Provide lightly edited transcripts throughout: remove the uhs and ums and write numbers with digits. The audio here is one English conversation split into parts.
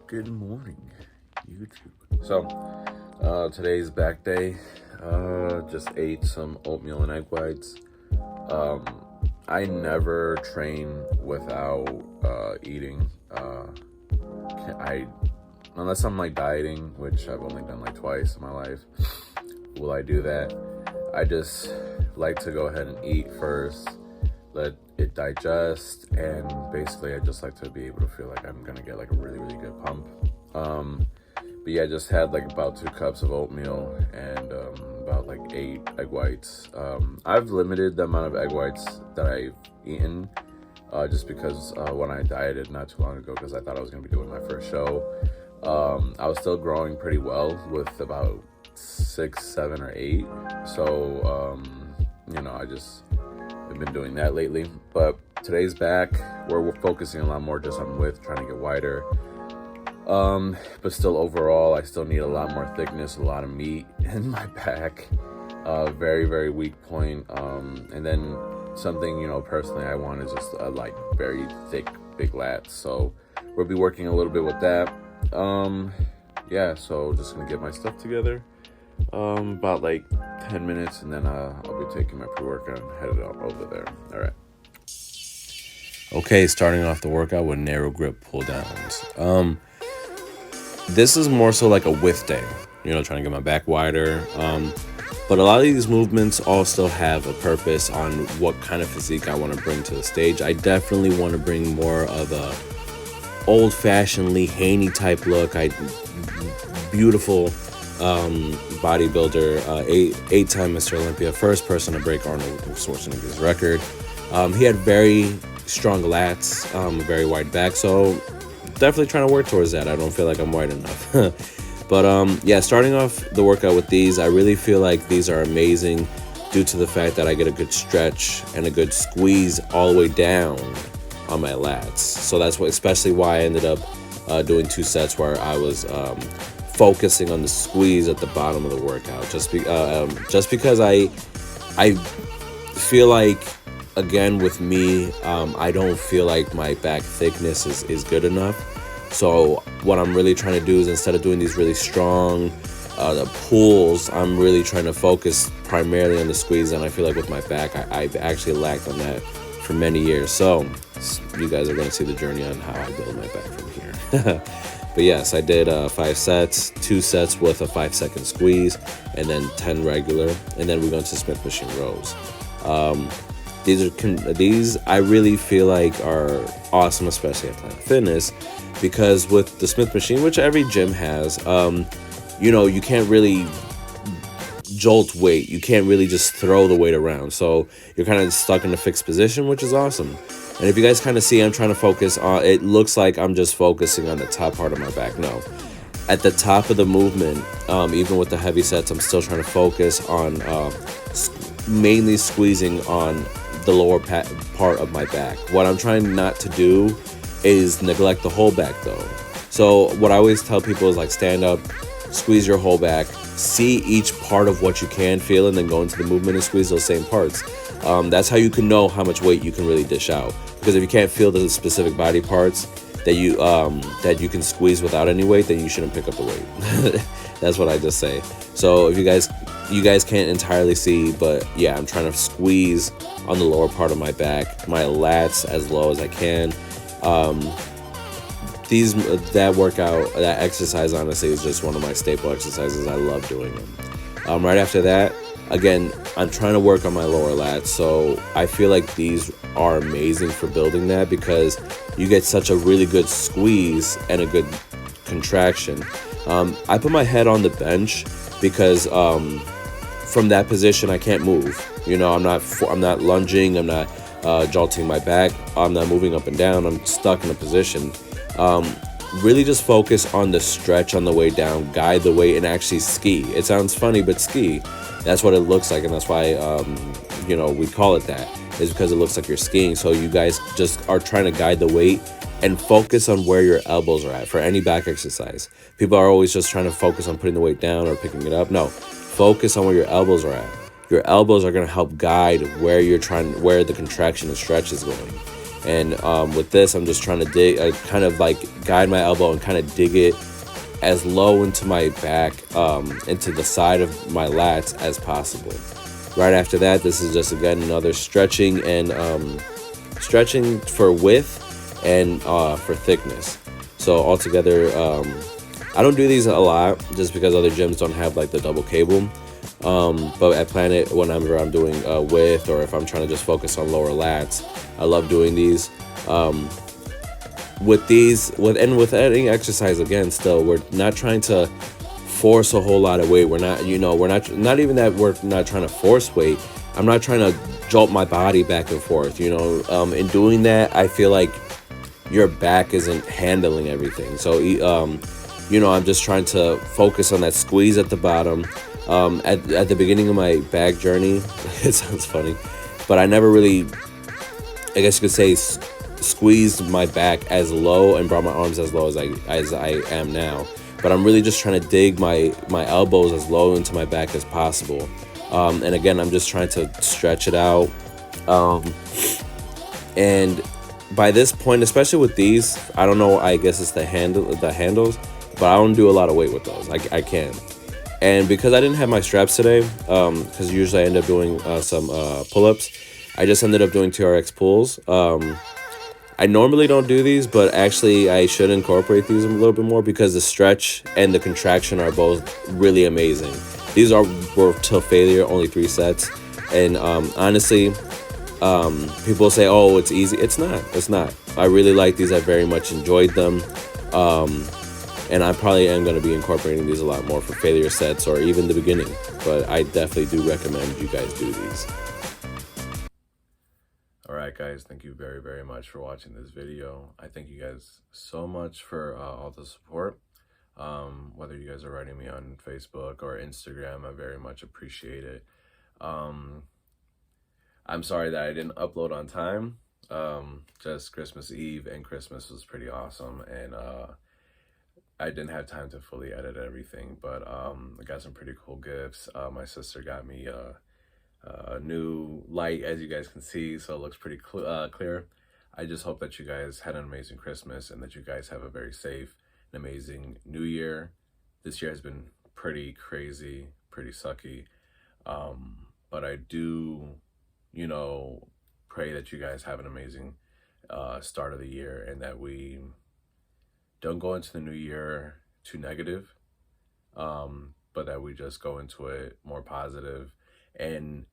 Good morning, YouTube. So, today's back day. Just ate some oatmeal and egg whites. I never train without eating. Unless I'm like dieting, which I've only done like twice in my life, will I do that. I just like to go ahead and eat first, let it digest, and basically I just like to be able to feel like I'm gonna get like a really good pump. But yeah, I just had like about 2 cups of oatmeal and about like 8 egg whites. I've limited the amount of egg whites that I've eaten just because when I dieted not too long ago, because I thought I was gonna be doing my first show, I was still growing pretty well with about 6, 7, or 8. So I've been doing that lately. But today's back where we're focusing a lot more just on width, trying to get wider. But still overall, I still need a lot more thickness, a lot of meat in my back. Very weak point. And then something, personally I want is just like very thick, big lats. So we'll be working a little bit with that. Yeah, so just gonna get my stuff together. About like 10 minutes, and then I'll be taking my pre-workout and headed out over there. All right. Okay, starting off the workout with narrow grip pull downs. This is more so like a width day, trying to get my back wider. But a lot of these movements all still have a purpose on what kind of physique I want to bring to the stage. I definitely want to bring more of a old-fashioned Lee Haney type look. Beautiful bodybuilder, 8-time Mr. Olympia, first person to break Arnold Schwarzenegger's record. He had very strong lats, a very wide back, so definitely trying to work towards that. I don't feel like I'm wide enough. But yeah, starting off the workout with these, I really feel like these are amazing due to the fact that I get a good stretch and a good squeeze all the way down on my lats. So that's especially why I ended up doing 2 sets where I was focusing on the squeeze at the bottom of the workout, just because I feel like, again, with me, I don't feel like my back thickness is good enough. So what I'm really trying to do is, instead of doing these really strong pulls, I'm really trying to focus primarily on the squeeze. And I feel like with my back, I've actually lacked on that for many years. So you guys are going to see the journey on how I build my back from here. But yes, I did 5 sets, 2 sets with a 5-second squeeze, and then 10 regular, and then we're going to Smith machine rows. These I really feel like are awesome, especially at Planet Fitness, because with the Smith machine, which every gym has, you can't really jolt weight. You can't really just throw the weight around. So you're kind of stuck in a fixed position, which is awesome. And if you guys kind of see, I'm trying to focus on, it looks like I'm just focusing on the top part of my back. No. At the top of the movement, even with the heavy sets, I'm still trying to focus on mainly squeezing on the lower part of my back. What I'm trying not to do is neglect the whole back though. So what I always tell people is, like, stand up, squeeze your whole back, see each part of what you can feel, and then go into the movement and squeeze those same parts. That's how you can know how much weight you can really dish out. Because if you can't feel the specific body parts that you can squeeze without any weight, then you shouldn't pick up the weight. That's what I just say. So if you guys can't entirely see, but yeah, I'm trying to squeeze on the lower part of my back, my lats as low as I can. That exercise honestly is just one of my staple exercises. I love doing them. Right after that, again, I'm trying to work on my lower lats, so I feel like these are amazing for building that, because you get such a really good squeeze and a good contraction. I put my head on the bench because from that position I can't move. I'm not lunging, I'm not jolting my back, I'm not moving up and down, I'm stuck in a position. Really just focus on the stretch on the way down, guide the weight, and actually ski. It sounds funny, but ski. That's what it looks like, and that's why we call it that, is because it looks like you're skiing. So you guys just are trying to guide the weight and focus on where your elbows are at for any back exercise. People are always just trying to focus on putting the weight down or picking it up. No, focus on where your elbows are at. Your elbows are going to help guide where the contraction and stretch is going. And with this, I'm just trying to dig, kind of like guide my elbow and kind of dig it as low into my back, into the side of my lats as possible. Right after that, this is just again another stretching and stretching for width and for thickness. So altogether, I don't do these a lot just because other gyms don't have like the double cable. But at Planet, whenever I'm doing width, or if I'm trying to just focus on lower lats, I love doing these. With any exercise, again, still, we're not trying to force a whole lot of weight. We're not even that we're not trying to force weight. I'm not trying to jolt my body back and forth, in doing that, I feel like your back isn't handling everything. So, I'm just trying to focus on that squeeze at the bottom. At the beginning of my back journey, it sounds funny, but I never really, I guess you could say, squeezed my back as low and brought my arms as low as I am now. But I'm really just trying to dig my elbows as low into my back as possible. And again, I'm just trying to stretch it out. And by this point, especially with these, I don't know, I guess it's the handles, but I don't do a lot of weight with those. I can't. And because I didn't have my straps today, because usually I end up doing some pull-ups, I just ended up doing TRX pulls. I normally don't do these, but actually I should incorporate these a little bit more because the stretch and the contraction are both really amazing. These were till failure, only 3 sets. And honestly, people say, oh, it's easy. It's not. I really like these. I very much enjoyed them. And I probably am going to be incorporating these a lot more for failure sets or even the beginning. But I definitely do recommend you guys do these. Alright guys, thank you very, very much for watching this video. I thank you guys so much for all the support. Whether you guys are writing me on Facebook or Instagram, I very much appreciate it. I'm sorry that I didn't upload on time. Just Christmas Eve and Christmas was pretty awesome, and I didn't have time to fully edit everything, but I got some pretty cool gifts. My sister got me a new light, as you guys can see, so it looks pretty clear. I just hope that you guys had an amazing Christmas and that you guys have a very safe and amazing New Year. This year has been pretty crazy, pretty sucky, but I do, pray that you guys have an amazing start of the year and that we don't go into the new year too negative, but that we just go into it more positive and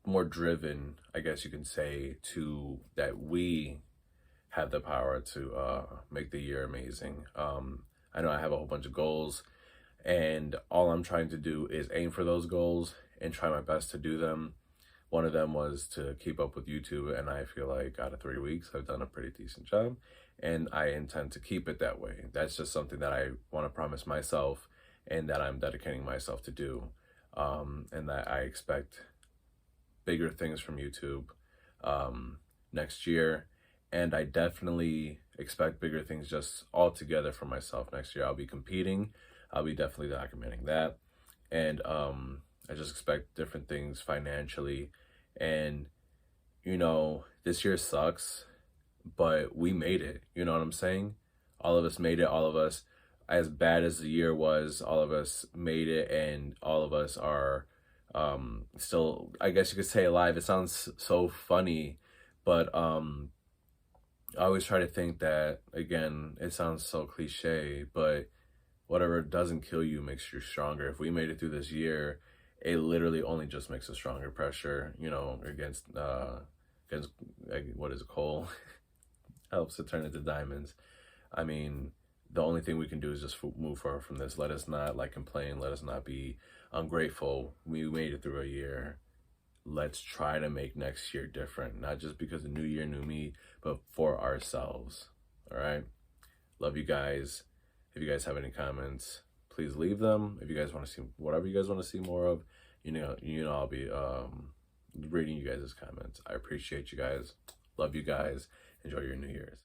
more driven, I guess you can say, to that we have the power to make the year amazing. I know I have a whole bunch of goals, and all I'm trying to do is aim for those goals and try my best to do them. One of them was to keep up with YouTube, and I feel like out of 3 weeks, I've done a pretty decent job, and I intend to keep it that way. That's just something that I want to promise myself and that I'm dedicating myself to do, and that I expect bigger things from YouTube next year. And I definitely expect bigger things just altogether for myself next year. I'll be competing. I'll be definitely documenting that. And I just expect different things financially. And, this year sucks, but we made it. You know what I'm saying? All of us made it. All of us, as bad as the year was, all of us made it. And all of us are still, I guess you could say, alive. It sounds so funny, but I always try to think that, again, it sounds so cliche, but whatever doesn't kill you makes you stronger. If we made it through this year, it literally only just makes us stronger. Pressure, against what is it, coal helps to turn into diamonds. I mean, the only thing we can do is just move forward from this. Let us not complain. Let us not be ungrateful. We made it through a year. Let's try to make next year different, not just because the new year, new me, but for ourselves. All right. Love you guys. If you guys have any comments, please leave them. If you guys want to see whatever you guys want to see more of, I'll be reading you guys' comments. I appreciate you guys. Love you guys. Enjoy your New Year's.